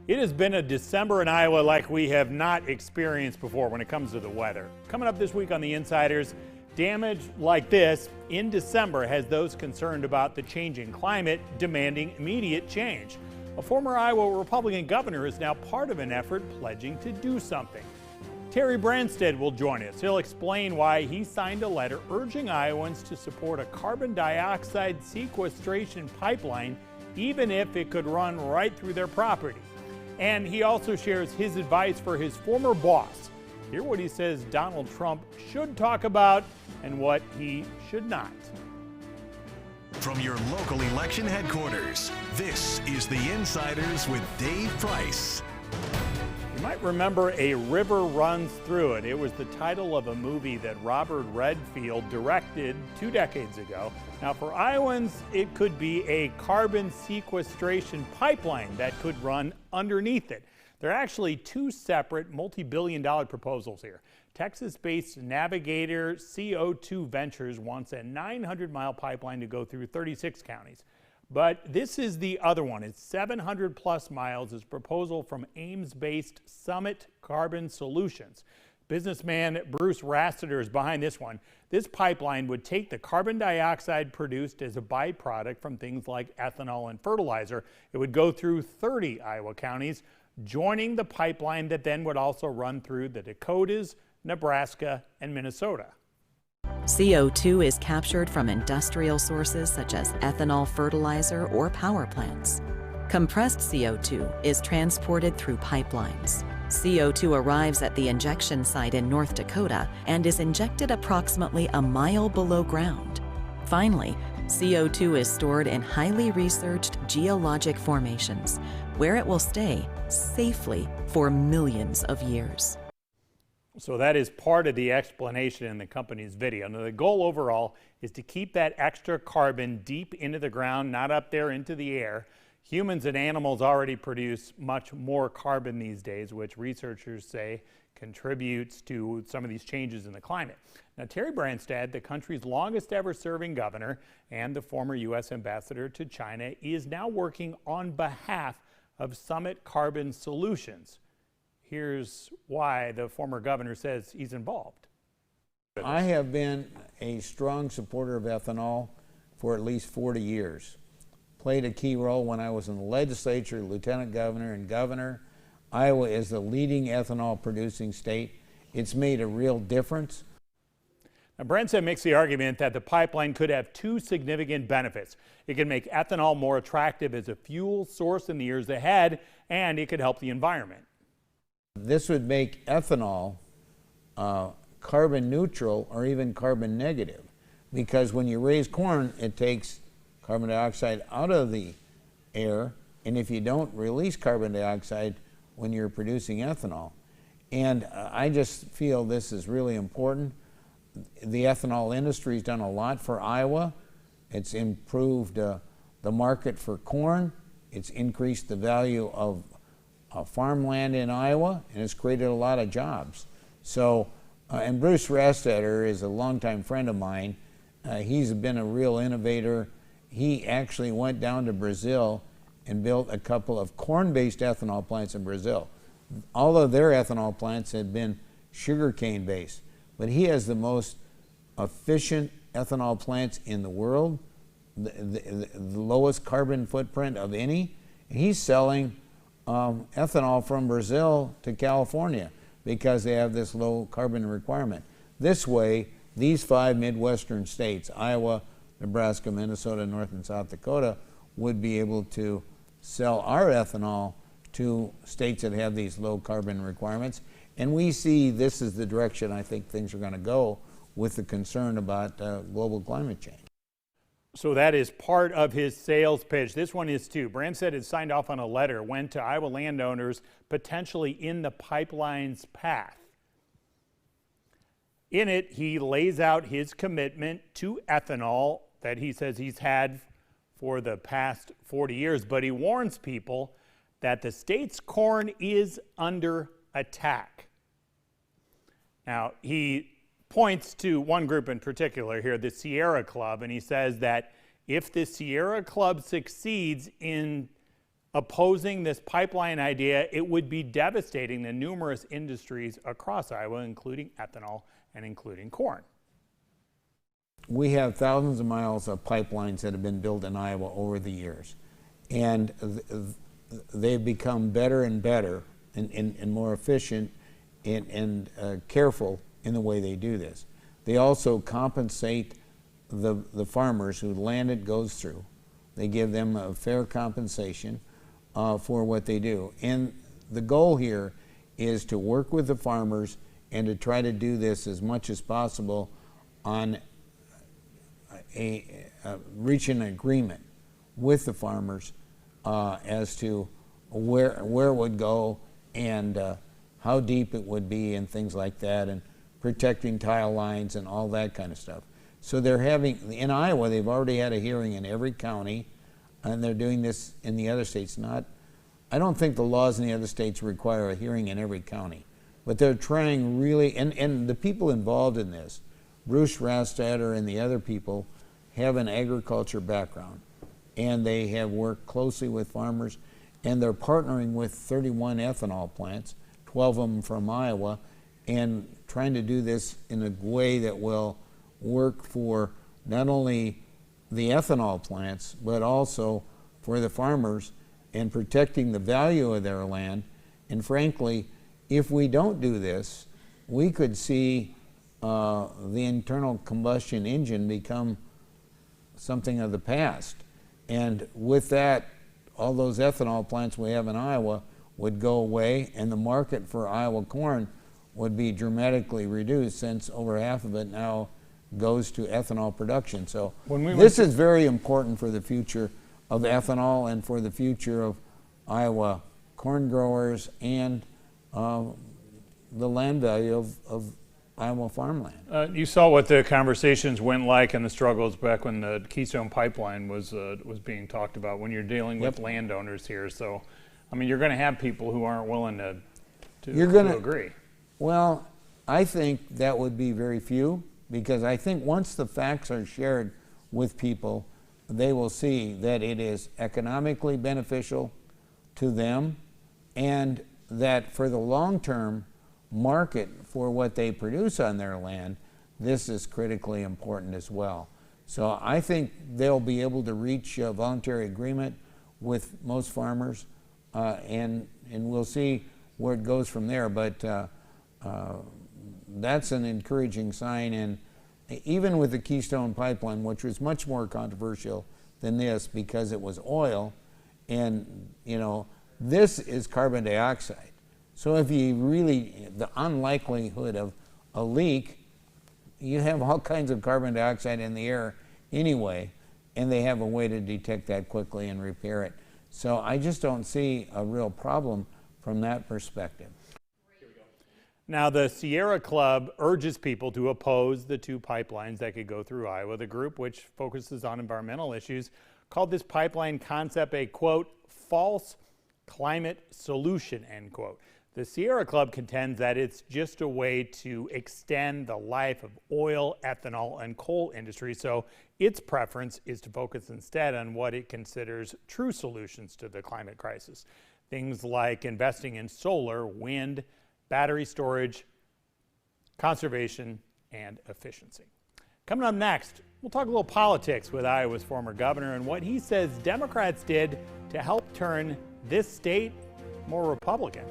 It has been a December in Iowa like we have not experienced before when it comes to the weather. Coming up this week on The Insiders, damage like this in December has those concerned about the changing climate demanding immediate change. A former Iowa Republican governor is now part of an effort pledging to do something. Terry Branstad will join us. He'll explain why he signed a letter urging Iowans to support a carbon dioxide sequestration pipeline, even if it could run right through their property. And he also shares his advice for his former boss. Hear what he says Donald Trump should talk about and what he should not. From your local election headquarters, this is The Insiders with Dave Price. You might remember A River Runs Through It. It was the title of a movie that Robert Redfield directed 2 decades ago. Now for Iowans, it could be a carbon sequestration pipeline that could run underneath it. There are actually 2 separate multi-billion-dollar proposals here. Texas-based Navigator CO2 Ventures wants a 900-mile pipeline to go through 36 counties. But this is the other one. It's 700 plus miles. It's a proposal from Ames-based Summit Carbon Solutions. Businessman Bruce Rasteter is behind this one. This pipeline would take the carbon dioxide produced as a byproduct from things like ethanol and fertilizer. It would go through 30 Iowa counties, joining the pipeline that then would also run through the Dakotas, Nebraska, and Minnesota. CO2 is captured from industrial sources such as ethanol, fertilizer, or power plants. Compressed CO2 is transported through pipelines. CO2 arrives at the injection site in North Dakota and is injected approximately a mile below ground. Finally, CO2 is stored in highly researched geologic formations, where it will stay safely for millions of years. So that is part of the explanation in the company's video. Now, the goal overall is to keep that extra carbon deep into the ground, not up there into the air. Humans and animals already produce much more carbon these days, which researchers say contributes to some of these changes in the climate. Now, Terry Branstad, the country's longest ever serving governor and the former U.S. ambassador to China, is now working on behalf of Summit Carbon Solutions. Here's why the former governor says he's involved. I have been a strong supporter of ethanol for at least 40 years. Played a key role when I was in the legislature, lieutenant governor, and governor. Iowa is the leading ethanol producing state. It's made a real difference. Now, Branstad makes the argument that the pipeline could have 2 significant benefits. It could make ethanol more attractive as a fuel source in the years ahead, and it could help the environment. This would make ethanol carbon neutral or even carbon negative, because when you raise corn, it takes carbon dioxide out of the air, and if you don't release carbon dioxide when you're producing ethanol. And I just feel this is really important. The ethanol industry has done a lot for Iowa. It's improved the market for corn. It's increased the value of farmland in Iowa, and it's created a lot of jobs. So, and Bruce Rasteter is a longtime friend of mine. He's been a real innovator. He actually went down to Brazil and built a couple of corn-based ethanol plants in Brazil. All of their ethanol plants had been sugarcane based, but he has the most efficient ethanol plants in the world, the lowest carbon footprint of any. And he's selling ethanol from Brazil to California because they have this low carbon requirement. This way, these 5 Midwestern states, Iowa, Nebraska, Minnesota, North and South Dakota, would be able to sell our ethanol to states that have these low carbon requirements. And we see this is the direction I think things are going to go with the concern about global climate change. So that is part of his sales pitch. This one is too. Branstad had signed off on a letter, went to Iowa landowners potentially in the pipeline's path. In it, he lays out his commitment to ethanol that he says he's had for the past 40 years, but he warns people that the state's corn is under attack. Now, he points to one group in particular here, the Sierra Club, and he says that if the Sierra Club succeeds in opposing this pipeline idea. It would be devastating to numerous industries across Iowa, including ethanol and including corn. We have thousands of miles of pipelines that have been built in Iowa over the years, and they've become better and better and more efficient and careful in the way they do this. They also compensate the farmers whose land it goes through. They give them a fair compensation for what they do. And the goal here is to work with the farmers and to try to do this as much as possible on reach an agreement with the farmers as to where it would go and how deep it would be and things like that, and protecting tile lines and all that kind of stuff. So they're having, in Iowa, they've already had a hearing in every county, and they're doing this in the other states. I don't think the laws in the other states require a hearing in every county, but they're trying really, and the people involved in this, Bruce Rastatter and the other people, have an agriculture background, and they have worked closely with farmers, and they're partnering with 31 ethanol plants, 12 of them from Iowa, and trying to do this in a way that will work for not only the ethanol plants, but also for the farmers, and protecting the value of their land. And frankly, if we don't do this, we could see the internal combustion engine become something of the past. And with that, all those ethanol plants we have in Iowa would go away, and the market for Iowa corn would be dramatically reduced, since over half of it now goes to ethanol production. So this is very important for the future of ethanol and for the future of Iowa corn growers and the land value of Iowa farmland. You saw what the conversations went like and the struggles back when the Keystone Pipeline was being talked about, when you're dealing with landowners here. So, I mean, you're going to have people who aren't willing to agree. Well, I think that would be very few, because I think once the facts are shared with people, they will see that it is economically beneficial to them, and that for the long-term market for what they produce on their land, this is critically important as well. So I think they'll be able to reach a voluntary agreement with most farmers, and we'll see where it goes from there. But that's an encouraging sign. And even with the Keystone Pipeline, which was much more controversial than this because it was oil, and this is carbon dioxide. So if you really, the unlikelihood of a leak, you have all kinds of carbon dioxide in the air anyway, and they have a way to detect that quickly and repair it. So I just don't see a real problem from that perspective. Now, the Sierra Club urges people to oppose the two pipelines that could go through Iowa. The group, which focuses on environmental issues, called this pipeline concept a, quote, false climate solution, end quote. The Sierra Club contends that it's just a way to extend the life of oil, ethanol, and coal industry, so its preference is to focus instead on what it considers true solutions to the climate crisis. Things like investing in solar, wind, battery storage, conservation, and efficiency. Coming up next, we'll talk a little politics with Iowa's former governor and what he says Democrats did to help turn this state more Republican.